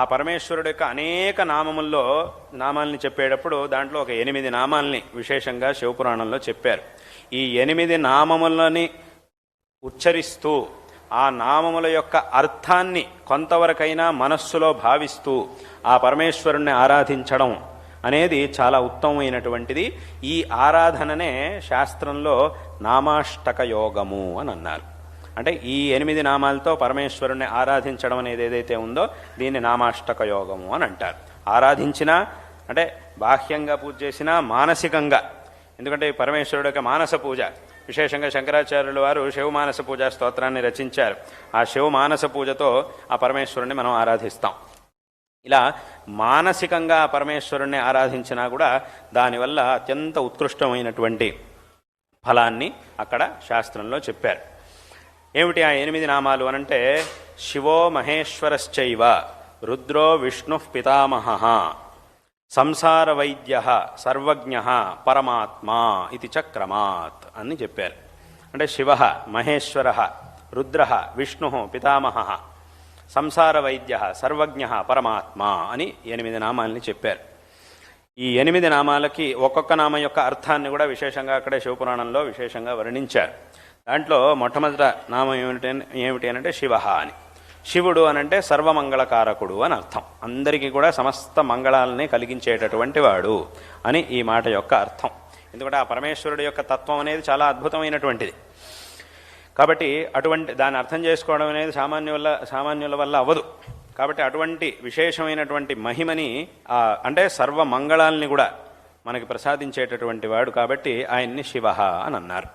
ఆ పరమేశ్వరుడు యొక్క అనేక నామముల్లో నామాల్ని చెప్పేటప్పుడు దాంట్లో ఒక 8 నామాల్ని విశేషంగా శివపురాణంలో చెప్పారు. ఈ 8 నామములని ఉచ్చరిస్తూ ఆ నామముల యొక్క అర్థాన్ని కొంతవరకైనా మనస్సులో భావిస్తూ ఆ పరమేశ్వరుణ్ణి ఆరాధించడం అనేది చాలా ఉత్తమమైనటువంటిది. ఈ ఆరాధననే శాస్త్రంలో నామాష్టక యోగము అని అన్నారు. అంటే ఈ 8 నామాలతో పరమేశ్వరుణ్ణి ఆరాధించడం అనేది ఏదైతే ఉందో దీన్ని నామాష్టక యోగము అని అంటారు. ఆరాధించినా అంటే బాహ్యంగా పూజ చేసినా మానసికంగా, ఎందుకంటే పరమేశ్వరుడు యొక్క మానస పూజ విశేషంగా శంకరాచార్యుల వారు శివమానస పూజా స్తోత్రాన్ని రచించారు. ఆ శివమానస పూజతో ఆ పరమేశ్వరుణ్ణి మనం ఆరాధిస్తాం. ఇలా మానసికంగా పరమేశ్వరుణ్ణి ఆరాధించినా కూడా దానివల్ల అత్యంత ఉత్కృష్టమైనటువంటి ఫలాన్ని అక్కడ శాస్త్రంలో చెప్పారు. ఏమిటి ఆ 8 నామాలు అనంటే, శివో మహేశ్వరశ్చైవ రుద్రో విష్ణు పితామహ సంసార వైద్య సర్వజ్ఞ పరమాత్మా ఇది చక్రమాత్ అని చెప్పారు. అంటే శివ మహేశ్వర రుద్ర విష్ణు పితామహ సంసార వైద్య సర్వజ్ఞ పరమాత్మా అని 8 నామాలని చెప్పారు. ఈ 8 నామాలకి ఒక్కొక్క నామం యొక్క అర్థాన్ని కూడా విశేషంగా అక్కడే శివపురాణంలో విశేషంగా వర్ణించారు. దాంట్లో మొట్టమొదట నామం ఏమిటి అనంటే శివ అని. శివుడు అనంటే సర్వమంగళకారకుడు అని అర్థం. అందరికీ కూడా సమస్త మంగళాలని కలిగించేటటువంటి వాడు అని ఈ మాట యొక్క అర్థం. ఎందుకంటే ఆ పరమేశ్వరుడు యొక్క తత్వం అనేది చాలా అద్భుతమైనటువంటిది. కాబట్టి అటువంటి దాన్ని అర్థం చేసుకోవడం అనేది సామాన్యుల వల్ల అవ్వదు. కాబట్టి అటువంటి విశేషమైనటువంటి మహిమని అంటే సర్వ మంగళాలని కూడా మనకి ప్రసాదించేటటువంటి వాడు కాబట్టి ఆయన్ని శివ అని అన్నారు.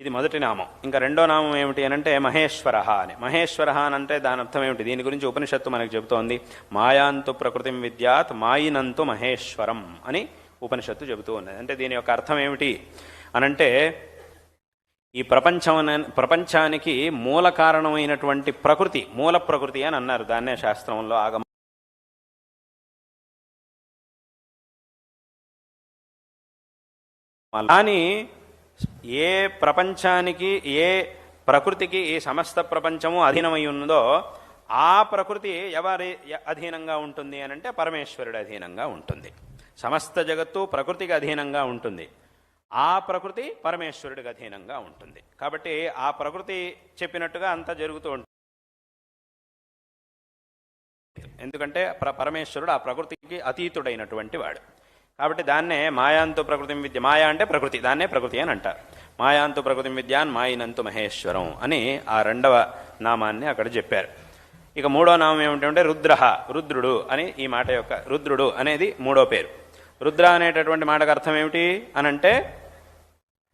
ఇది మొదటి నామం. ఇంకా రెండో నామం ఏమిటి అనంటే మహేశ్వర అని. మహేశ్వర అనంటే దాని అర్థం ఏమిటి? దీని గురించి ఉపనిషత్తు మనకు చెబుతోంది. మాయాంతు ప్రకృతిం విద్యాత్ మాయినంతు మహేశ్వరం అని ఉపనిషత్తు చెబుతూ ఉన్నది. అంటే దీని యొక్క అర్థం ఏమిటి అనంటే, ఈ ప్రపంచానికి మూల కారణమైనటువంటి ప్రకృతి, మూల ప్రకృతి అని అన్నారు. దాన్నే శాస్త్రంలో ఆగమ కానీ ఏ ప్రపంచానికి, ఏ ప్రకృతికి ఈ సమస్త ప్రపంచము అధీనమై ఉన్నదో ఆ ప్రకృతి ఎవరి అధీనంగా ఉంటుంది అనంటే పరమేశ్వరుడి అధీనంగా ఉంటుంది. సమస్త జగత్తు ప్రకృతికి అధీనంగా ఉంటుంది. ఆ ప్రకృతి పరమేశ్వరుడికి అధీనంగా ఉంటుంది. కాబట్టి ఆ ప్రకృతి చెప్పినట్టుగా అంతా జరుగుతూ ఉంటుంది. ఎందుకంటే పరమేశ్వరుడు ఆ ప్రకృతికి అతీతుడైనటువంటి వాడు. కాబట్టి దాన్నే మాయాంతు ప్రకృతి విద్య, మాయా అంటే ప్రకృతి, దాన్నే ప్రకృతి అని అంటారు. మాయాంతు ప్రకృతి విద్యాన్ మాయినంతు మహేశ్వరం అని ఆ రెండవ నామాన్ని అక్కడ చెప్పారు. ఇక మూడో నామం ఏమిటంటే రుద్రుడు అని. ఈ మాట యొక్క రుద్రుడు అనేది మూడో పేరు. రుద్ర అనేటటువంటి మాటకు అర్థం ఏమిటి అనంటే,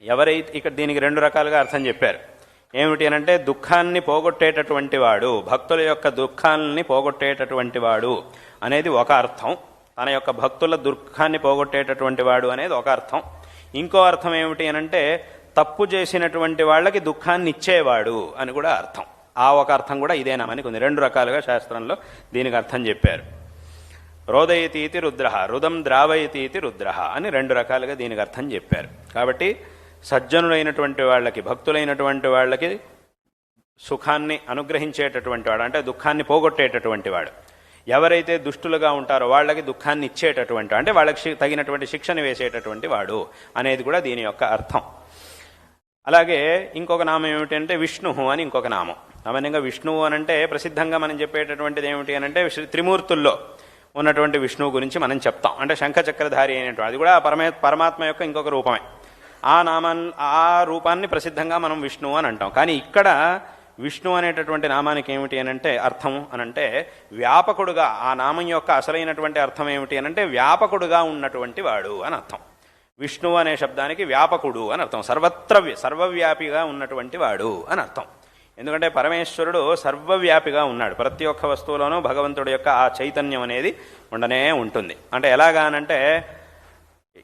ఎవరైతే ఇక్కడ దీనికి 2 రకాలుగా అర్థం చెప్పారు. ఏమిటి అనంటే, దుఃఖాన్ని పోగొట్టేటటువంటి వాడు, భక్తుల యొక్క దుఃఖాలని పోగొట్టేటటువంటి వాడు అనేది ఒక అర్థం. తన యొక్క భక్తుల దుఃఖాన్ని పోగొట్టేటటువంటి వాడు అనేది ఒక అర్థం. ఇంకో అర్థం ఏమిటి అనంటే, తప్పు చేసినటువంటి వాళ్ళకి దుఃఖాన్ని ఇచ్చేవాడు అని కూడా అర్థం. ఆ ఒక అర్థం కూడా ఇదేనామని కొన్ని 2 రకాలుగా శాస్త్రంలో దీనికి అర్థం చెప్పారు. రోదయతీతి రుద్ర, రుదం ద్రావయతీతి రుద్ర అని 2 రకాలుగా దీనికి అర్థం చెప్పారు. కాబట్టి సజ్జనులైనటువంటి వాళ్ళకి, భక్తులైనటువంటి వాళ్ళకి సుఖాన్ని అనుగ్రహించేటటువంటి వాడు, అంటే దుఃఖాన్ని పోగొట్టేటటువంటి వాడు. ఎవరైతే దుష్టులుగా ఉంటారో వాళ్ళకి దుఃఖాన్ని ఇచ్చేటటువంటి, అంటే వాళ్ళకి తగినటువంటి శిక్షను వేసేటటువంటి వాడు అనేది కూడా దీని యొక్క అర్థం. అలాగే ఇంకొక నామం ఏమిటంటే విష్ణు అని ఇంకొక నామం. సామాన్యంగా విష్ణువు అనంటే ప్రసిద్ధంగా మనం చెప్పేటటువంటిది ఏమిటి అనంటే త్రిమూర్తుల్లో ఉన్నటువంటి విష్ణువు గురించి మనం చెప్తాం. అంటే శంఖచక్రధారి అయినటువంటి, అది కూడా పరమాత్మ యొక్క ఇంకొక రూపమే. ఆ రూపాన్ని ప్రసిద్ధంగా మనం విష్ణువు అని అంటాం. కానీ ఇక్కడ విష్ణు అనేటటువంటి నామానికి ఏమిటి అనంటే అర్థం అనంటే వ్యాపకుడుగా, ఆ నామం యొక్క అసలైనటువంటి అర్థం ఏమిటి అనంటే వ్యాపకుడుగా ఉన్నటువంటి వాడు అని అర్థం. విష్ణువు అనే శబ్దానికి వ్యాపకుడు అని అర్థం. సర్వవ్యాపిగా ఉన్నటువంటి వాడు అని అర్థం. ఎందుకంటే పరమేశ్వరుడు సర్వవ్యాపిగా ఉన్నాడు. ప్రతి ఒక్క వస్తువులోనూ భగవంతుడి యొక్క ఆ చైతన్యం అనేది ఉండనే ఉంటుంది. అంటే ఎలాగా అనంటే,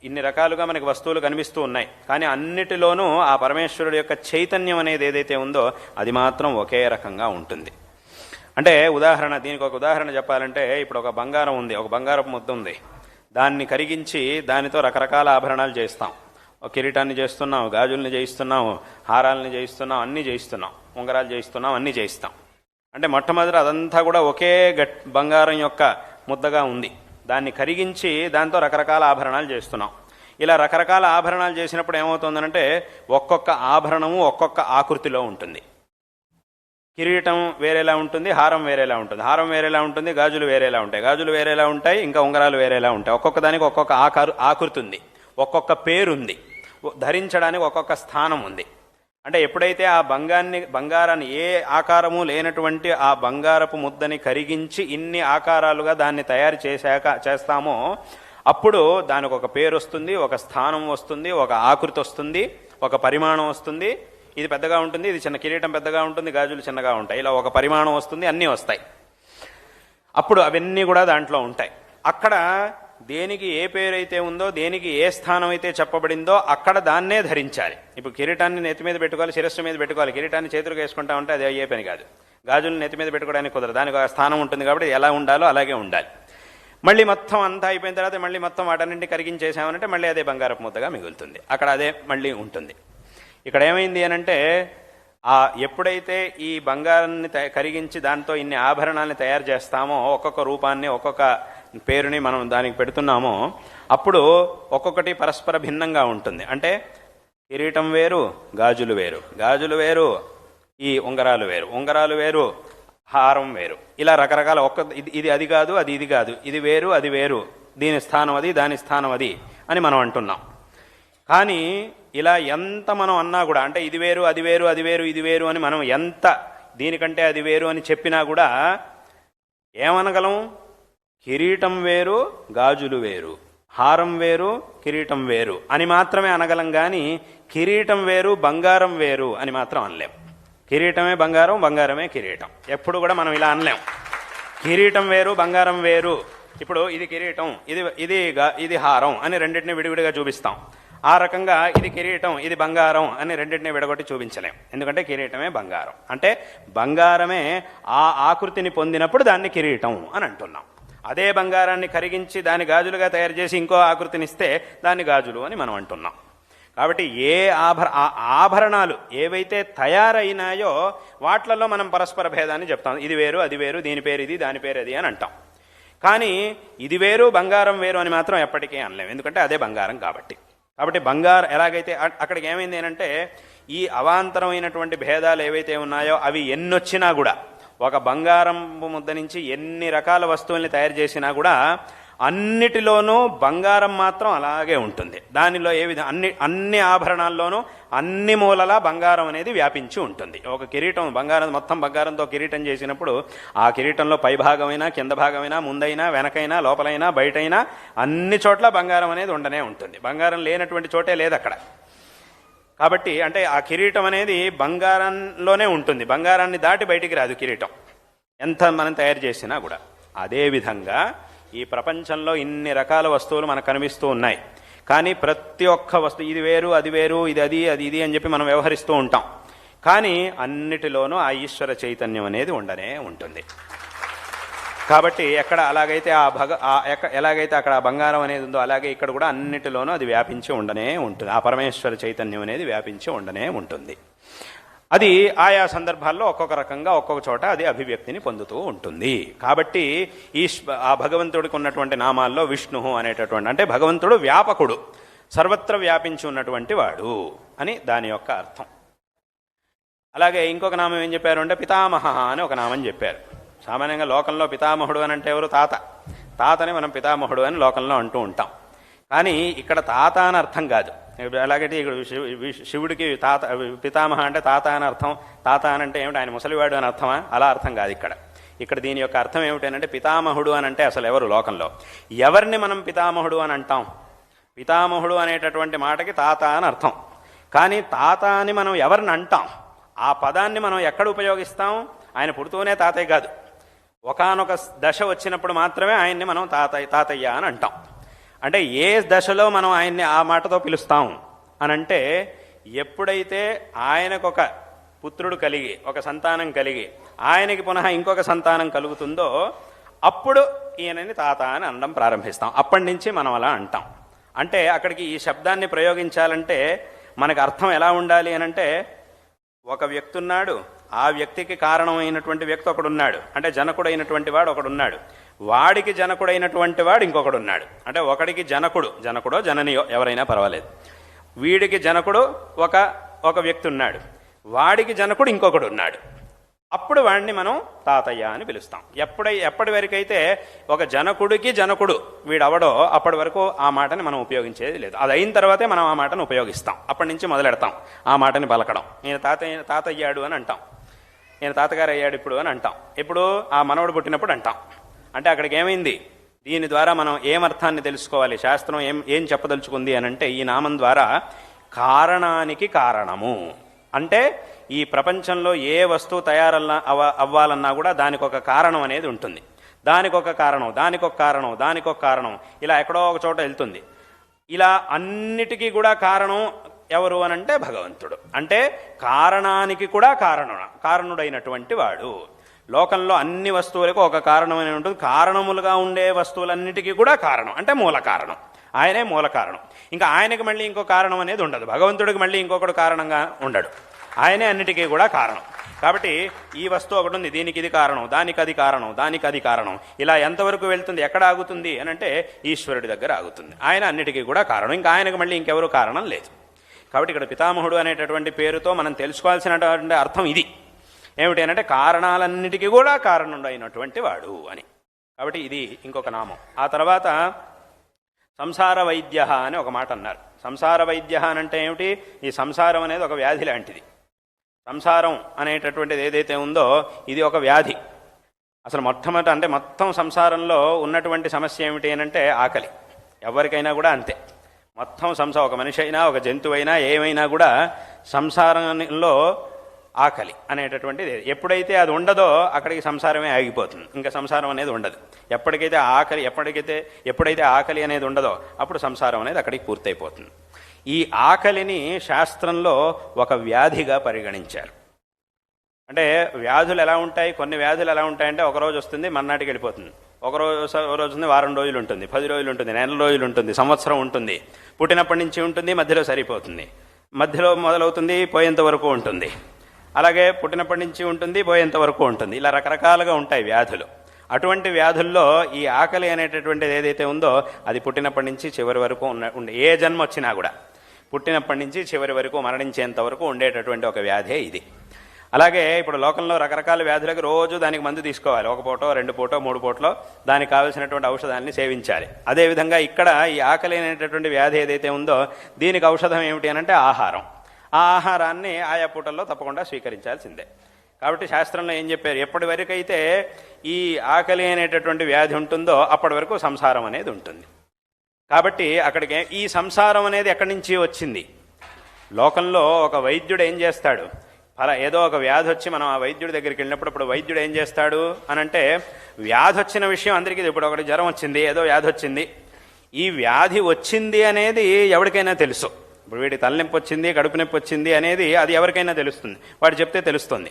ఇన్ని రకాలుగా మనకి వస్తువులు కనిపిస్తూ ఉన్నాయి, కానీ అన్నిటిలోనూ ఆ పరమేశ్వరుడు యొక్క చైతన్యం అనేది ఏదైతే ఉందో అది మాత్రం ఒకే రకంగా ఉంటుంది. అంటే దీనికి ఒక ఉదాహరణ చెప్పాలంటే, ఇప్పుడు ఒక బంగారం ఉంది, ఒక బంగారపు ముద్ద ఉంది. దాన్ని కరిగించి దానితో రకరకాల ఆభరణాలు చేస్తాం. ఒక కిరీటాన్ని చేస్తున్నాం, గాజుల్ని చేయిస్తున్నాం, హారాలని చేయిస్తున్నాం, అన్నీ చేయిస్తున్నాం, ఉంగరాలు చేయిస్తున్నాం, అన్నీ చేయిస్తాం. అంటే మొట్టమొదటి అదంతా కూడా ఒకే బంగారం యొక్క ముద్దగా ఉంది. దాన్ని కరిగించి దాంతో రకరకాల ఆభరణాలు చేస్తున్నాం. ఇలా రకరకాల ఆభరణాలు చేసినప్పుడు ఏమవుతుందనంటే ఒక్కొక్క ఆభరణము ఒక్కొక్క ఆకృతిలో ఉంటుంది. కిరీటం వేరేలా ఉంటుంది, హారం వేరేలా ఉంటుంది, హారం వేరేలా ఉంటుంది, గాజులు వేరేలా ఉంటాయి, గాజులు వేరేలా ఉంటాయి, ఇంకా ఉంగరాలు వేరేలా ఉంటాయి. ఒక్కొక్క దానికి ఒక్కొక్క ఆకృతి ఉంది, ఒక్కొక్క పేరుంది, ధరించడానికి ఒక్కొక్క స్థానం ఉంది. అంటే ఎప్పుడైతే ఆ బంగారాన్ని ఏ ఆకారము లేనటువంటి ఆ బంగారపు ముద్దని కరిగించి ఇన్ని ఆకారాలుగా దాన్ని తయారు చేస్తామో అప్పుడు దానికి ఒక పేరు వస్తుంది, ఒక స్థానం వస్తుంది, ఒక ఆకృతి వస్తుంది, ఒక పరిమాణం వస్తుంది. ఇది పెద్దగా ఉంటుంది, ఇది చిన్న, కిరీటం పెద్దగా ఉంటుంది, గాజులు చిన్నగా ఉంటాయి. ఇలా ఒక పరిమాణం వస్తుంది, అన్నీ వస్తాయి. అప్పుడు అవన్నీ కూడా దాంట్లో ఉంటాయి. అక్కడ దేనికి ఏ పేరైతే ఉందో, దేనికి ఏ స్థానం అయితే చెప్పబడిందో అక్కడ దాన్నే ధరించాలి. ఇప్పుడు కిరీటాన్ని నెత్తి మీద పెట్టుకోవాలి, శిరస్సు మీద పెట్టుకోవాలి. కిరీటాన్ని చేతులకు వేసుకుంటా ఉంటే అది అయ్యే పని కాదు. గాజులు నెత్తి మీద పెట్టుకోవడానికి కుదరదు, దానికి ఒక స్థానం ఉంటుంది. కాబట్టి ఎలా ఉండాలో అలాగే ఉండాలి. మళ్ళీ మొత్తం అంతా అయిపోయిన తర్వాత మళ్ళీ మొత్తం వాటన్నింటినీ కరిగించేసామనంటే మళ్ళీ అదే బంగారపు ముద్దగా మిగులుతుంది. అక్కడ అదే మళ్ళీ ఉంటుంది. ఇక్కడ ఏమైంది అనంటే ఎప్పుడైతే ఈ బంగారాన్ని కరిగించి దాంతో ఇన్ని ఆభరణాలని తయారు చేస్తామో, ఒక్కొక్క రూపాన్ని ఒక్కొక్క పేరుని మనం దానికి పెడుతున్నామో అప్పుడు ఒక్కొక్కటి పరస్పర భిన్నంగా ఉంటుంది. అంటే కిరీటం వేరు, గాజులు వేరు, గాజులు వేరు, ఈ ఉంగరాలు వేరు, ఉంగరాలు వేరు, హారం వేరు. ఇలా రకరకాల ఇది అది కాదు, అది ఇది కాదు, ఇది వేరు, అది వేరు, దీని స్థానం అది, దాని స్థానం అది అని మనం అంటున్నాం. కానీ ఇలా ఎంత మనం అన్నా కూడా, అంటే ఇది వేరు, అది వేరు, అది వేరు, ఇది వేరు అని మనం ఎంత దీనికంటే అది వేరు అని చెప్పినా కూడా ఏమనగలం? కిరీటం వేరు, గాజులు వేరు, హారం వేరు, కిరీటం వేరు అని మాత్రమే అనగలం. కానీ కిరీటం వేరు, బంగారం వేరు అని మాత్రం అనలేం. కిరీటమే బంగారం, బంగారమే కిరీటం. ఎప్పుడు కూడా మనం ఇలా అనలేం. కిరీటం వేరు, బంగారం వేరు. ఇప్పుడు ఇది కిరీటం, ఇది హారం అని రెండింటిని విడివిడిగా చూపిస్తాం. ఆ రకంగా ఇది కిరీటం, ఇది బంగారం అని రెండింటిని విడగొట్టి చూపించలేం. ఎందుకంటే కిరీటమే బంగారం. అంటే బంగారమే ఆ ఆకృతిని పొందినప్పుడు దాన్ని కిరీటం అని అంటున్నాం. అదే బంగారాన్ని కరిగించి దాన్ని గాజులుగా తయారు చేసి ఇంకో ఆకృతినిస్తే దాన్ని గాజులు అని మనం అంటున్నాం. కాబట్టి ఏ ఆభరణాలు ఏవైతే తయారైనాయో వాట్లలో మనం పరస్పర భేదాన్ని చెప్తాం. ఇది వేరు, అది వేరు, దీని పేరు ఇది, దాని పేరు అది అని అంటాం. కానీ ఇది వేరు, బంగారం వేరు అని మాత్రం ఎప్పటికీ అనలేం. ఎందుకంటే అదే బంగారం కాబట్టి. బంగారం ఎలాగైతే అక్కడికి ఏమైంది అంటే ఈ అవాంతరమైనటువంటి భేదాలు ఏవైతే ఉన్నాయో అవి ఎన్నొచ్చినా కూడా, ఒక బంగారం ముద్ద నుంచి ఎన్ని రకాల వస్తువుల్ని తయారు చేసినా కూడా అన్నిటిలోనూ బంగారం మాత్రం అలాగే ఉంటుంది. దానిలో ఏ విధంగా అన్ని ఆభరణాల్లోనూ అన్ని మూలలా బంగారం అనేది వ్యాపించి ఉంటుంది. ఒక కిరీటం బంగారం, మొత్తం బంగారంతో కిరీటం చేసినప్పుడు ఆ కిరీటంలో పై భాగమైనా, కింద భాగమైనా, ముందైనా, వెనకైనా, లోపలైనా, బయటైనా అన్ని చోట్ల బంగారం అనేది ఉండనే ఉంటుంది. బంగారం లేనటువంటి చోటే లేదు అక్కడ. కాబట్టి అంటే ఆ కిరీటం అనేది బంగారంలోనే ఉంటుంది, బంగారాన్ని దాటి బయటికి రాదు కిరీటం, ఎంత మనం తయారు చేసినా కూడా. అదేవిధంగా ఈ ప్రపంచంలో ఇన్ని రకాల వస్తువులు మనకు కనిపిస్తూ ఉన్నాయి. కానీ ప్రతి ఒక్క వస్తువు ఇది వేరు, అది వేరు, ఇది అది, అది ఇది అని చెప్పి మనం వ్యవహరిస్తూ ఉంటాం. కానీ అన్నిటిలోనూ ఆ ఈశ్వర చైతన్యం అనేది ఉండనే ఉంటుంది. కాబట్టి ఎక్కడ అలాగైతే ఎలాగైతే అక్కడ బంగారం అనేది ఉందో అలాగే ఇక్కడ కూడా అన్నిటిలోనూ అది వ్యాపించి ఉండనే ఉంటుంది. ఆ పరమేశ్వర చైతన్యం అనేది వ్యాపించి ఉండనే ఉంటుంది. అది ఆయా సందర్భాల్లో ఒక్కొక్క రకంగా ఒక్కొక్క చోట అది అభివ్యక్తిని పొందుతూ ఉంటుంది. కాబట్టి ఆ భగవంతుడికి ఉన్నటువంటి నామాల్లో విష్ణు అనేటటువంటి, అంటే భగవంతుడు వ్యాపకుడు, సర్వత్ర వ్యాపించి ఉన్నటువంటి వాడు అని దాని యొక్క అర్థం. అలాగే ఇంకొక నామం ఏం చెప్పారు అంటే పితామహ అని ఒక నామం చెప్పారు. సామాన్యంగా లోకంలో పితామహుడు అని అంటే ఎవరు? తాతని మనం పితామహుడు అని లోకంలో అంటూ ఉంటాం. కానీ ఇక్కడ తాత అని అర్థం కాదు. అలాగైతే ఇక్కడ శివుడికి పితామహ అంటే తాత అని అర్థం. తాత అని అంటే ఏమిటి? ఆయన ముసలివాడు అని అర్థమా? అలా అర్థం కాదు ఇక్కడ దీని యొక్క అర్థం ఏమిటంటే పితామహుడు అని అంటే అసలు ఎవరు లోకంలో? ఎవరిని మనం పితామహుడు అని అంటాం? పితామహుడు అనేటటువంటి మాటకి తాత అని అర్థం. కానీ తాత అని మనం ఎవరిని అంటాం? ఆ పదాన్ని మనం ఎక్కడ ఉపయోగిస్తాం? ఆయన పుడుతూనే తాతయ్య కాదు, ఒకానొక దశ వచ్చినప్పుడు మాత్రమే ఆయన్ని మనం తాతయ్య అని అంటాం. అంటే ఏ దశలో మనం ఆయన్ని ఆ మాటతో పిలుస్తాం అనంటే ఎప్పుడైతే ఆయనకొక పుత్రుడు కలిగి, ఒక సంతానం కలిగి, ఆయనకి పునః ఇంకొక సంతానం కలుగుతుందో అప్పుడు ఈయనని తాత అని అనడం ప్రారంభిస్తాం. అప్పటి నుంచి మనం అలా అంటాం. అంటే అక్కడికి ఈ శబ్దాన్ని ప్రయోగించాలంటే మనకు అర్థం ఎలా ఉండాలి అనంటే ఒక వ్యక్తి ఉన్నాడు, ఆ వ్యక్తికి కారణమైనటువంటి వ్యక్తి ఒకడున్నాడు, అంటే జనకుడైనటువంటి వాడు ఒకడున్నాడు, వాడికి జనకుడైనటువంటి వాడు ఇంకొకడున్నాడు. అంటే ఒకడికి జనకుడో జననియో ఎవరైనా పర్వాలేదు, వీడికి జనకుడు ఒక వ్యక్తి ఉన్నాడు, వాడికి జనకుడు ఇంకొకడు ఉన్నాడు. అప్పుడు వాడిని మనం తాతయ్య అని పిలుస్తాం. ఎప్పటి వరకైతే ఒక జనకుడికి జనకుడు వీడవడో అప్పటి వరకు ఆ మాటని మనం ఉపయోగించేది లేదు. అది అయిన తర్వాతే మనం ఆ మాటను ఉపయోగిస్తాం. అప్పటి నుంచి మొదలెడతాం ఆ మాటని పలకడం. నేను తాతయ్యాడు అని అంటాం, నేను తాతగారు అయ్యాడు ఇప్పుడు అని అంటాం. ఇప్పుడు ఆ మనవడు పుట్టినప్పుడు అంటాం. అంటే అక్కడికి ఏమైంది? దీని ద్వారా మనం ఏమర్థాన్ని తెలుసుకోవాలి, శాస్త్రం ఏం చెప్పదలుచుకుంది అని అంటే, ఈ నామం ద్వారా కారణానికి కారణము అంటే ఈ ప్రపంచంలో ఏ వస్తువు అవ్వాలన్నా కూడా దానికి ఒక కారణం అనేది ఉంటుంది. దానికొక కారణం ఇలా ఎక్కడో ఒక చోట వెళ్తుంది. ఇలా అన్నిటికీ కూడా కారణం ఎవరు అనంటే భగవంతుడు. అంటే కారణానికి కూడా కారణుడైనటువంటి వాడు. లోకంలో అన్ని వస్తువులకు ఒక కారణమైన ఉంటుంది. కారణములుగా ఉండే వస్తువులన్నిటికీ కూడా కారణం అంటే మూల కారణం. ఆయనే మూల కారణం. ఇంకా ఆయనకి మళ్ళీ ఇంకో కారణం అనేది ఉండదు. భగవంతుడికి మళ్ళీ ఇంకొకడు కారణంగా ఉండడు. ఆయనే అన్నిటికీ కూడా కారణం. కాబట్టి ఈ వస్తువు ఒకటి ఉంది, దీనికి ఇది కారణం, దానికి అది కారణం. ఇలా ఎంతవరకు వెళ్తుంది, ఎక్కడ ఆగుతుంది అని అంటే ఈశ్వరుడి దగ్గర ఆగుతుంది. ఆయన అన్నిటికీ కూడా కారణం. ఇంకా ఆయనకు మళ్ళీ ఇంకెవరు కారణం లేదు. కాబట్టి ఇక్కడ పితామహుడు అనేటటువంటి పేరుతో మనం తెలుసుకోవాల్సినటువంటి అర్థం ఇది. ఏమిటి అంటే కారణాలన్నిటికీ కూడా కారణుడైనటువంటి వాడు అని. కాబట్టి ఇది ఇంకొక నామం. ఆ తర్వాత సంసార వైద్య అని ఒక మాట అన్నారు. సంసార వైద్య అని అంటే ఏమిటి? ఈ సంసారం అనేది ఒక వ్యాధి లాంటిది. సంసారం అనేటటువంటిది ఏదైతే ఉందో ఇది ఒక వ్యాధి. అసలు మొత్తం సంసారంలో ఉన్నటువంటి సమస్య ఏమిటి అంటే ఆకలి. ఎవరికైనా కూడా అంతే. మొత్తం ఒక మనిషి అయినా ఒక జంతువు అయినా ఏమైనా కూడా సంసారంలో ఆకలి అనేటటువంటిది ఎప్పుడైతే అది ఉండదో అక్కడికి సంసారమే ఆగిపోతుంది. ఇంకా సంసారం అనేది ఉండదు. ఎప్పుడైతే ఆకలి అనేది ఉండదో అప్పుడు సంసారం అనేది అక్కడికి పూర్తయిపోతుంది. ఈ ఆకలిని శాస్త్రంలో ఒక వ్యాధిగా పరిగణించారు. అంటే వ్యాధులు ఎలా ఉంటాయి? కొన్ని వ్యాధులు ఎలా ఉంటాయంటే ఒకరోజు వస్తుంది, మర్నాటికి వెళ్ళిపోతుంది. ఒక రోజు ఉంది, వారం రోజులు ఉంటుంది, 10 రోజులు ఉంటుంది, నెల రోజులు ఉంటుంది, సంవత్సరం ఉంటుంది. పుట్టినప్పటి నుంచి ఉంటుంది, మధ్యలో సరిపోతుంది, మధ్యలో మొదలవుతుంది, పోయేంత వరకు ఉంటుంది. అలాగే పుట్టినప్పటి నుంచి ఉంటుంది, పోయేంత వరకు ఉంటుంది. ఇలా రకరకాలుగా ఉంటాయి వ్యాధులు. అటువంటి వ్యాధుల్లో ఈ ఆకలి అనేటటువంటిది ఏదైతే ఉందో అది పుట్టినప్పటి నుంచి చివరి వరకు ఉండే ఏ జన్మ వచ్చినా కూడా పుట్టినప్పటి నుంచి చివరి వరకు మరణించేంత వరకు ఉండేటటువంటి ఒక వ్యాధే ఇది. అలాగే ఇప్పుడు లోకంలో రకరకాల వ్యాధులకు రోజు దానికి మందు తీసుకోవాలి. 1 పూటో 2 పూటో 3 పూటలో దానికి కావలసినటువంటి ఔషధాన్ని సేవించాలి. అదేవిధంగా ఇక్కడ ఈ ఆకలి అనేటటువంటి వ్యాధి ఏదైతే ఉందో దీనికి ఔషధం ఏమిటి అనంటే ఆహారం. ఆ ఆహారాన్ని ఆయా పూటల్లో తప్పకుండా స్వీకరించాల్సిందే. కాబట్టి శాస్త్రంలో ఏం చెప్పారు? ఎప్పటి వరకైతే ఈ ఆకలి అనేటటువంటి వ్యాధి ఉంటుందో అప్పటి వరకు సంసారం అనేది ఉంటుంది. కాబట్టి అక్కడికి ఈ సంసారం అనేది ఎక్కడి నుంచి వచ్చింది? లోకంలో ఒక వైద్యుడు ఏం చేస్తాడు? ఏదో ఒక వ్యాధి వచ్చి మనం ఆ వైద్యుడి దగ్గరికి వెళ్ళినప్పుడు ఇప్పుడు వైద్యుడు ఏం చేస్తాడు అనంటే వ్యాధి వచ్చిన విషయం అందరికీ, ఇప్పుడు ఒకటి జ్వరం వచ్చింది, ఏదో వ్యాధి వచ్చింది, ఈ వ్యాధి వచ్చింది అనేది ఎవరికైనా తెలుసు. ఇప్పుడు వీడి తలనొప్పి వచ్చింది, కడుపు నొప్పి వచ్చింది అనేది అది ఎవరికైనా తెలుస్తుంది, వాడు చెప్తే తెలుస్తుంది.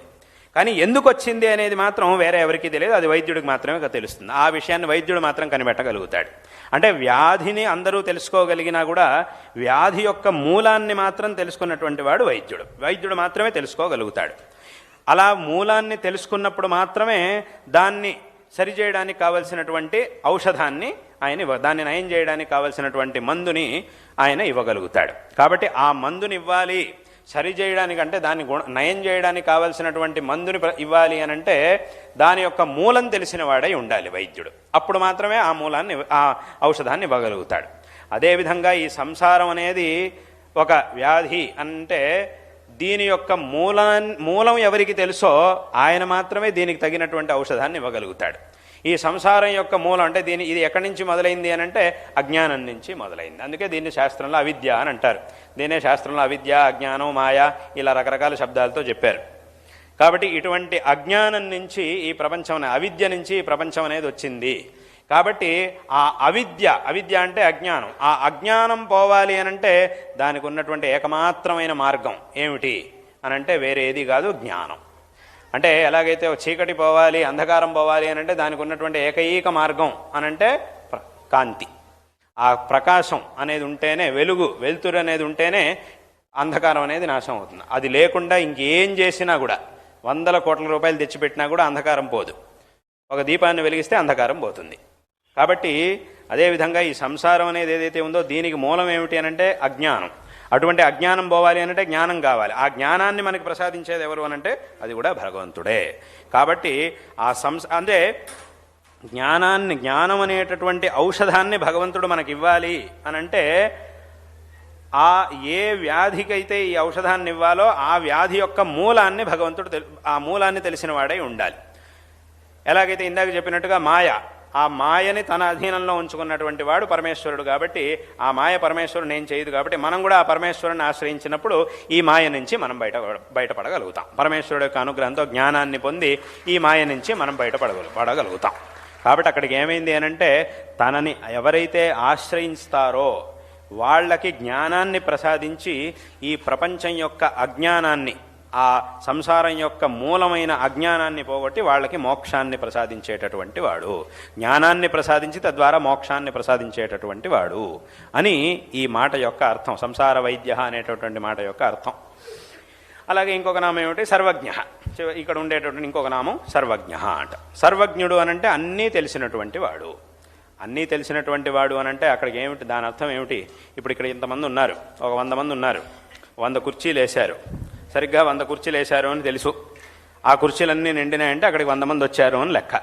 కానీ ఎందుకు వచ్చింది అనేది మాత్రం వేరే ఎవరికీ తెలియదు, అది వైద్యుడికి మాత్రమే తెలుస్తుంది. ఆ విషయాన్ని వైద్యుడు మాత్రం కనిపెట్టగలుగుతాడు. అంటే వ్యాధిని అందరూ తెలుసుకోగలిగినా కూడా వ్యాధి యొక్క మూలాన్ని మాత్రం తెలుసుకున్నటువంటి వాడు వైద్యుడు మాత్రమే తెలుసుకోగలుగుతాడు. అలా మూలాన్ని తెలుసుకున్నప్పుడు మాత్రమే దాన్ని సరిచేయడానికి కావలసినటువంటి ఔషధాన్ని దాన్ని నయం చేయడానికి కావలసినటువంటి మందుని ఆయన ఇవ్వగలుగుతాడు. కాబట్టి ఆ మందుని ఇవ్వాలి, సరి చేయడానికంటే దాన్ని నయం చేయడానికి కావలసినటువంటి మందుని ఇవ్వాలి అనంటే దాని యొక్క మూలం తెలిసిన వాడై ఉండాలి వైద్యుడు. అప్పుడు మాత్రమే ఆ ఔషధాన్ని ఇవ్వగలుగుతాడు. అదేవిధంగా ఈ సంసారం అనేది ఒక వ్యాధి అంటే దీని యొక్క మూలం ఎవరికి తెలుసో ఆయన మాత్రమే దీనికి తగినటువంటి ఔషధాన్ని ఇవ్వగలుగుతాడు. ఈ సంసారం యొక్క మూలం అంటే ఇది ఎక్కడి నుంచి మొదలైంది అని అంటే అజ్ఞానం నుంచి మొదలైంది. అందుకే దీన్ని శాస్త్రంలో అవిద్య అని అంటారు. దీన్నే శాస్త్రంలో అవిద్య, అజ్ఞానం, మాయ ఇలా రకరకాల శబ్దాలతో చెప్పారు. కాబట్టి ఇటువంటి అజ్ఞానం నుంచి ఈ ప్రపంచం, అవిద్య నుంచి ఈ ప్రపంచం అనేది వచ్చింది. కాబట్టి ఆ అవిద్య అంటే అజ్ఞానం, ఆ అజ్ఞానం పోవాలి అనంటే దానికి ఉన్నటువంటి ఏకమాత్రమైన మార్గం ఏమిటి అనంటే వేరే ఏది కాదు, జ్ఞానం. అంటే ఎలాగైతే చీకటి పోవాలి, అంధకారం పోవాలి అనంటే దానికి ఉన్నటువంటి ఏకైక మార్గం అనంటే కాంతి. ఆ ప్రకాశం అనేది ఉంటేనే, వెలుతురు అనేది ఉంటేనే అంధకారం అనేది నాశనం అవుతుంది. అది లేకుండా ఇంకేం చేసినా కూడా వందల కోట్ల రూపాయలు తెచ్చిపెట్టినా కూడా అంధకారం పోదు. ఒక దీపాన్ని వెలిగిస్తే అంధకారం పోతుంది. కాబట్టి అదేవిధంగా ఈ సంసారం అనేది ఏదైతే ఉందో దీనికి మూలం ఏమిటి అనంటే అజ్ఞానం. అటువంటి అజ్ఞానం పోవాలి అనంటే జ్ఞానం కావాలి. ఆ జ్ఞానాన్ని మనకి ప్రసాదించేది ఎవరు అనంటే అది కూడా భగవంతుడే. కాబట్టి ఆ అంటే జ్ఞానం అనేటటువంటి ఔషధాన్ని భగవంతుడు మనకి ఇవ్వాలి అనంటే ఆ ఏ వ్యాధికైతే ఈ ఔషధాన్ని ఇవ్వాలో ఆ వ్యాధి యొక్క మూలాన్ని భగవంతుడు ఆ మూలాన్ని తెలిసిన వాడై ఉండాలి. ఎలాగైతే ఇందాక చెప్పినట్టుగా మాయ, ఆ మాయని తన అధీనంలో ఉంచుకున్నటువంటి వాడు పరమేశ్వరుడు. కాబట్టి ఆ మాయ పరమేశ్వరుడు నేను చేయదు. కాబట్టి మనం కూడా ఆ పరమేశ్వరుని ఆశ్రయించినప్పుడు ఈ మాయ నుంచి మనం బయటపడగలుగుతాం. పరమేశ్వరుడు యొక్క అనుగ్రహంతో జ్ఞానాన్ని పొంది ఈ మాయ నుంచి మనం పడగలుగుతాం. కాబట్టి అక్కడికి ఏమైంది అనంటే తనని ఎవరైతే ఆశ్రయిస్తారో వాళ్ళకి జ్ఞానాన్ని ప్రసాదించి ఈ ప్రపంచం యొక్క అజ్ఞానాన్ని, ఆ సంసారం యొక్క మూలమైన అజ్ఞానాన్ని పోగొట్టి వాళ్ళకి మోక్షాన్ని ప్రసాదించేటటువంటి వాడు, జ్ఞానాన్ని ప్రసాదించి తద్వారా మోక్షాన్ని ప్రసాదించేటటువంటి వాడు అని ఈ మాట యొక్క అర్థం. సంసార వైద్య అనేటటువంటి మాట యొక్క అర్థం. అలాగే ఇంకొక నామం ఏమిటి? సర్వజ్ఞ. ఇక్కడ ఉండేటటువంటి ఇంకొక నామం సర్వజ్ఞ అంట. సర్వజ్ఞుడు అనంటే అన్నీ తెలిసినటువంటి వాడు. అన్నీ తెలిసినటువంటి వాడు అనంటే అక్కడికి ఏమిటి, దాని అర్థం ఏమిటి? ఇప్పుడు ఇక్కడ ఇంతమంది ఉన్నారు, ఒక 100 మంది ఉన్నారు, 100 కుర్చీలు వేశారు. సరిగ్గా 100 కుర్చీలు వేశారు అని తెలుసు. ఆ కుర్చీలన్నీ నిండినాయంటే అక్కడికి 100 మంది వచ్చారు అని లెక్క.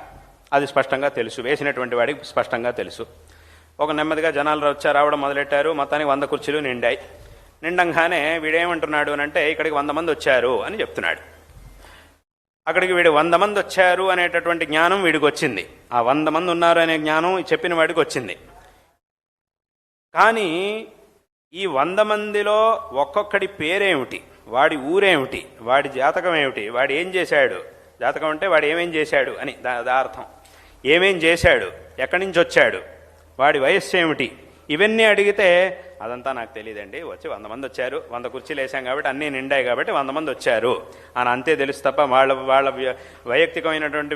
అది స్పష్టంగా తెలుసు, వేసినటువంటి వాడికి స్పష్టంగా తెలుసు. ఒక నెమ్మదిగా జనాలు రావడం మొదలెట్టారు. మొత్తానికి 100 కుర్చీలు నిండాయి. నిండంగానే వీడేమంటున్నాడు అనంటే ఇక్కడికి 100 మంది వచ్చారు అని చెప్తున్నాడు. అక్కడికి వీడు 100 మంది వచ్చారు అనేటటువంటి జ్ఞానం వీడికి వచ్చింది. ఆ 100 మంది ఉన్నారు అనే జ్ఞానం చెప్పిన వాడికి వచ్చింది. కానీ ఈ 100 మందిలో ఒక్కొక్కడి పేరేమిటి, వాడి ఊరేమిటి, వాడి జాతకం ఏమిటి, వాడు ఏం చేశాడు, జాతకం అంటే వాడు ఏమేం చేశాడు అని దార్థం. ఏమేం చేశాడు, ఎక్కడి నుంచి వచ్చాడు, వాడి వయస్సు ఏమిటి, ఇవన్నీ అడిగితే అదంతా నాకు తెలియదండి, వచ్చి 100 మంది వచ్చారు, 100 కుర్చీలు వేసాం కాబట్టి అన్నీ నిండాయి కాబట్టి 100 మంది వచ్చారు అని అంతే తెలుసు తప్ప వాళ్ళ వైయక్తికమైనటువంటి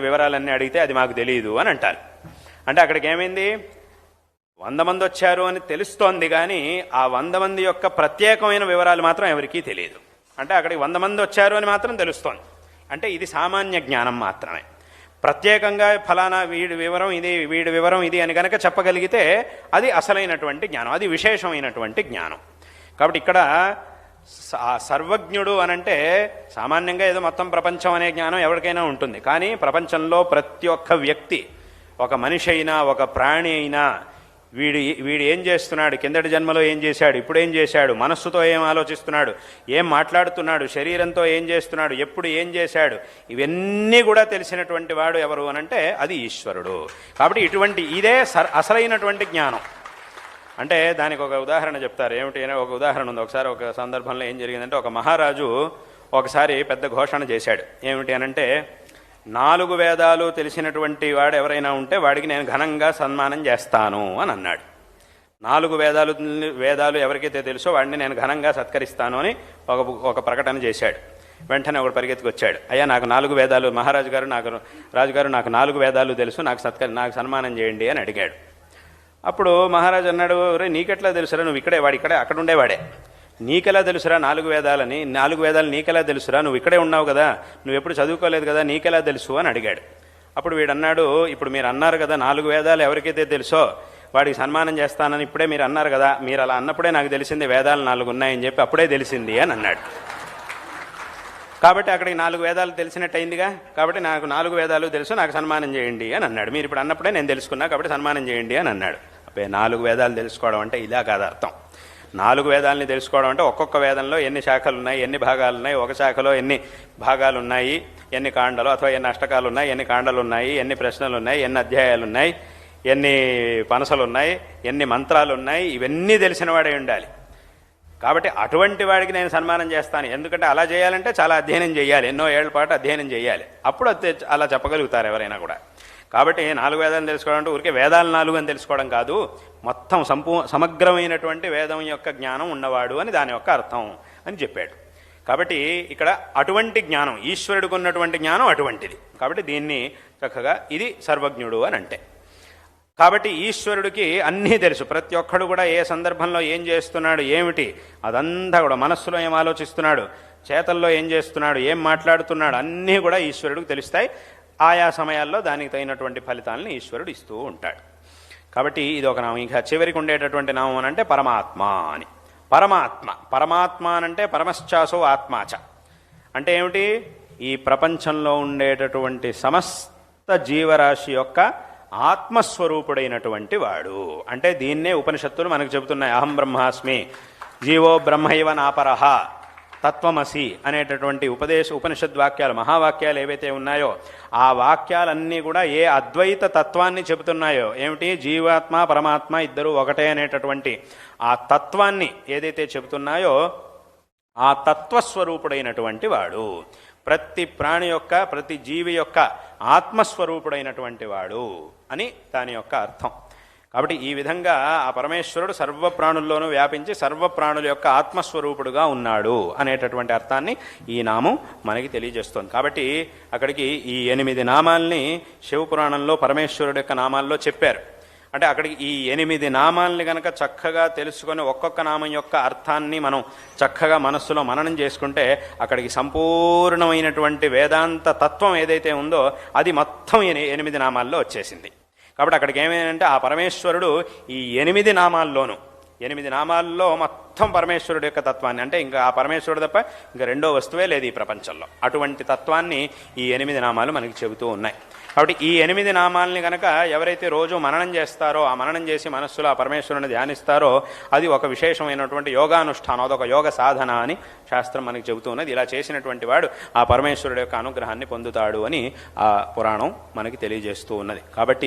వివరాలన్నీ అడిగితే అది మాకు తెలియదు అని అంటారు. అంటే అక్కడికి ఏమైంది, 100 మంది వచ్చారు అని తెలుస్తోంది కానీ ఆ 100 మంది యొక్క ప్రత్యేకమైన వివరాలు మాత్రం ఎవరికీ తెలియదు. అంటే అక్కడికి 100 మంది వచ్చారు అని మాత్రం తెలుస్తోంది. అంటే ఇది సామాన్య జ్ఞానం మాత్రమే. ప్రత్యేకంగా ఫలానా వీడి వివరం ఇది, వీడి వివరం ఇది అని కనుక చెప్పగలిగితే అది అసలైనటువంటి జ్ఞానం, అది విశేషమైనటువంటి జ్ఞానం. కాబట్టి ఇక్కడ సర్వజ్ఞుడు అనంటే సామాన్యంగా ఏదో మొత్తం ప్రపంచం అనే జ్ఞానం ఎవరికైనా ఉంటుంది. కానీ ప్రపంచంలో ప్రతి ఒక్క వ్యక్తి, ఒక మనిషి అయినా ఒక ప్రాణి అయినా వీడు ఏం చేస్తున్నాడు, కిందటి జన్మలో ఏం చేశాడు, ఇప్పుడు ఏం చేశాడు, మనస్సుతో ఏం ఆలోచిస్తున్నాడు, ఏం మాట్లాడుతున్నాడు, శరీరంతో ఏం చేస్తున్నాడు, ఎప్పుడు ఏం చేశాడు, ఇవన్నీ కూడా తెలిసినటువంటి వాడు ఎవరు అనంటే అది ఈశ్వరుడు. కాబట్టి ఇదే అసలైనటువంటి జ్ఞానం. అంటే దానికి ఒక ఉదాహరణ చెప్తారు. ఏమిటి ఒక ఉదాహరణ ఉంది. ఒకసారి ఒక సందర్భంలో ఏం జరిగిందంటే ఒక మహారాజు ఒకసారి పెద్ద ఘోషణ చేశాడు. ఏమిటి అనంటే 4 వేదాలు తెలిసినటువంటి వాడు ఎవరైనా ఉంటే వాడికి నేను ఘనంగా సన్మానం చేస్తాను అని అన్నాడు. 4 వేదాలు ఎవరికైతే తెలుసో వాడిని నేను ఘనంగా సత్కరిస్తాను అని ఒక ప్రకటన చేశాడు. వెంటనే ఒకడు పరిగెత్తుకు వచ్చాడు. అయ్యా నాకు 4 వేదాలు, రాజుగారు నాకు 4 వేదాలు తెలుసు, నాకు సన్మానం చేయండి అని అడిగాడు. అప్పుడు మహారాజు అన్నాడు, రే నీకెట్లా తెలుసురా, నువ్వు వాడిక్కడే అక్కడ ఉండేవాడే, నీకెలా తెలుసురా 4 వేదాలని, 4 వేదాలు నీకెలా తెలుసురా, నువ్వు ఇక్కడే ఉన్నావు కదా, నువ్వు ఎప్పుడు చదువుకోలేదు కదా, నీకెలా తెలుసు అని అడిగాడు. అప్పుడు వీడన్నాడు, ఇప్పుడు మీరు అన్నారు కదా 4 వేదాలు ఎవరికైతే తెలుసో వాడికి సన్మానం చేస్తానని ఇప్పుడే మీరు అన్నారు కదా, మీరు అలా అన్నప్పుడే నాకు తెలిసింది వేదాలు 4 ఉన్నాయని చెప్పి అప్పుడే తెలిసింది అని అన్నాడు. కాబట్టి అక్కడికి 4 వేదాలు తెలిసినట్టు అయిందిగా, కాబట్టి నాకు 4 వేదాలు తెలుసు, నాకు సన్మానం చేయండి అని అన్నాడు. మీరు ఇప్పుడు అన్నప్పుడే నేను తెలుసుకున్నా కాబట్టి సన్మానం చేయండి అని అన్నాడు. అబ్బే 4 వేదాలు తెలుసుకోవడం అంటే ఇలా కాదు అర్థం. 4 వేదాలని తెలుసుకోవడం అంటే ఒక్కొక్క వేదంలో ఎన్ని శాఖలు ఉన్నాయి, ఎన్ని భాగాలు ఉన్నాయి, ఒక శాఖలో ఎన్ని భాగాలు ఉన్నాయి, ఎన్ని కాండలు అథవా ఎన్ని అష్టకాలు ఉన్నాయి, ఎన్ని కాండలు ఉన్నాయి, ఎన్ని ప్రశ్నలు ఉన్నాయి, ఎన్ని అధ్యాయాలు ఉన్నాయి, ఎన్ని పనసలు ఉన్నాయి, ఎన్ని మంత్రాలు ఉన్నాయి, ఇవన్నీ తెలిసిన వాడే ఉండాలి. కాబట్టి అటువంటి వాడికి నేను సన్మానం చేస్తాను. ఎందుకంటే అలా చేయాలంటే చాలా అధ్యయనం చేయాలి, ఎన్నో ఏళ్ల పాటు అధ్యయనం చేయాలి, అప్పుడు అలా చెప్పగలుగుతారు ఎవరైనా కూడా. కాబట్టి 4 వేదాలను తెలుసుకోవడం అంటే ఊరికే వేదాలు 4 అని తెలుసుకోవడం కాదు, మొత్తం సమగ్రమైనటువంటి వేదం యొక్క జ్ఞానం ఉన్నవాడు అని దాని యొక్క అర్థం అని చెప్పాడు. కాబట్టి ఇక్కడ అటువంటి జ్ఞానం, ఈశ్వరుడికి ఉన్నటువంటి జ్ఞానం అటువంటిది. కాబట్టి దీన్ని చక్కగా ఇది సర్వజ్ఞుడు అని అంటే. కాబట్టి ఈశ్వరుడికి అన్నీ తెలుసు, ప్రతి ఒక్కడు కూడా ఏ సందర్భంలో ఏం చేస్తున్నాడు ఏమిటి అదంతా కూడా, మనస్సులో ఏం ఆలోచిస్తున్నాడు, చేతల్లో ఏం చేస్తున్నాడు, ఏం మాట్లాడుతున్నాడు అన్నీ కూడా ఈశ్వరుడికి తెలుస్తాయి. ఆయా సమయాల్లో దానికి తగినటువంటి ఫలితాలను ఈశ్వరుడు ఇస్తూ ఉంటాడు. కాబట్టి ఇది ఒక నామం. ఇంకా చివరికి ఉండేటటువంటి నామం అని అంటే పరమాత్మ అని. పరమాత్మ, పరమాత్మ అనంటే పరమశ్చాసో ఆత్మాచ అంటే ఏమిటి? ఈ ప్రపంచంలో ఉండేటటువంటి సమస్త జీవరాశి యొక్క ఆత్మస్వరూపుడైనటువంటి వాడు. అంటే దీన్నే ఉపనిషత్తులు మనకు చెబుతున్నాయి. అహం బ్రహ్మాస్మి, జీవో బ్రహ్మైవ నాపరహ, తత్వమసి అనేటటువంటి ఉపనిషద్వాక్యాలు, మహావాక్యాలు ఏవైతే ఉన్నాయో ఆ వాక్యాలన్నీ కూడా ఏ అద్వైత తత్వాన్ని చెబుతున్నాయో, ఏమిటి? జీవాత్మ పరమాత్మ ఇద్దరు ఒకటే అనేటటువంటి ఆ తత్వాన్ని ఏదైతే చెబుతున్నాయో ఆ తత్వస్వరూపుడైనటువంటి వాడు, ప్రతి ప్రాణి యొక్క, ప్రతి జీవి యొక్క ఆత్మస్వరూపుడైనటువంటి వాడు అని దాని యొక్క అర్థం. కాబట్టి ఈ విధంగా ఆ పరమేశ్వరుడు సర్వప్రాణుల్లోనూ వ్యాపించి సర్వప్రాణుల యొక్క ఆత్మస్వరూపుడుగా ఉన్నాడు అనేటటువంటి అర్థాన్ని ఈ నామం మనకి తెలియజేస్తుంది. కాబట్టి అక్కడికి ఈ 8 నామాల్ని శివపురాణంలో పరమేశ్వరుడు యొక్క నామాల్లో చెప్పారు. అంటే అక్కడికి ఈ 8 నామాల్ని కనుక చక్కగా తెలుసుకొని ఒక్కొక్క నామం యొక్క అర్థాన్ని మనం చక్కగా మనస్సులో మననం చేసుకుంటే అక్కడికి సంపూర్ణమైనటువంటి వేదాంత తత్వం ఏదైతే ఉందో అది మొత్తం 8 నామాల్లో వచ్చేసింది. కాబట్టి అక్కడికి ఏమైందంటే ఆ పరమేశ్వరుడు ఈ 8 నామాల్లోనూ, 8 నామాల్లో మొత్తం పరమేశ్వరుడు యొక్క తత్వాన్ని, అంటే ఇంకా ఆ పరమేశ్వరుడు తప్ప ఇంకా రెండో వస్తువే లేదు ఈ ప్రపంచంలో, అటువంటి తత్వాన్ని ఈ 8 నామాలు మనకి చెబుతూ ఉన్నాయి. కాబట్టి ఈ 8 నామాల్ని కనుక ఎవరైతే రోజు మననం చేస్తారో, ఆ మననం చేసి మనస్సులో ఆ పరమేశ్వరుని ధ్యానిస్తారో అది ఒక విశేషమైనటువంటి యోగానుష్ఠానం, అదొక యోగ సాధన అని శాస్త్రం మనకి చెబుతూ ఉన్నది. ఇలా చేసినటువంటి వాడు ఆ పరమేశ్వరుడు యొక్క అనుగ్రహాన్ని పొందుతాడు అని ఆ పురాణం మనకి తెలియజేస్తూ ఉన్నది. కాబట్టి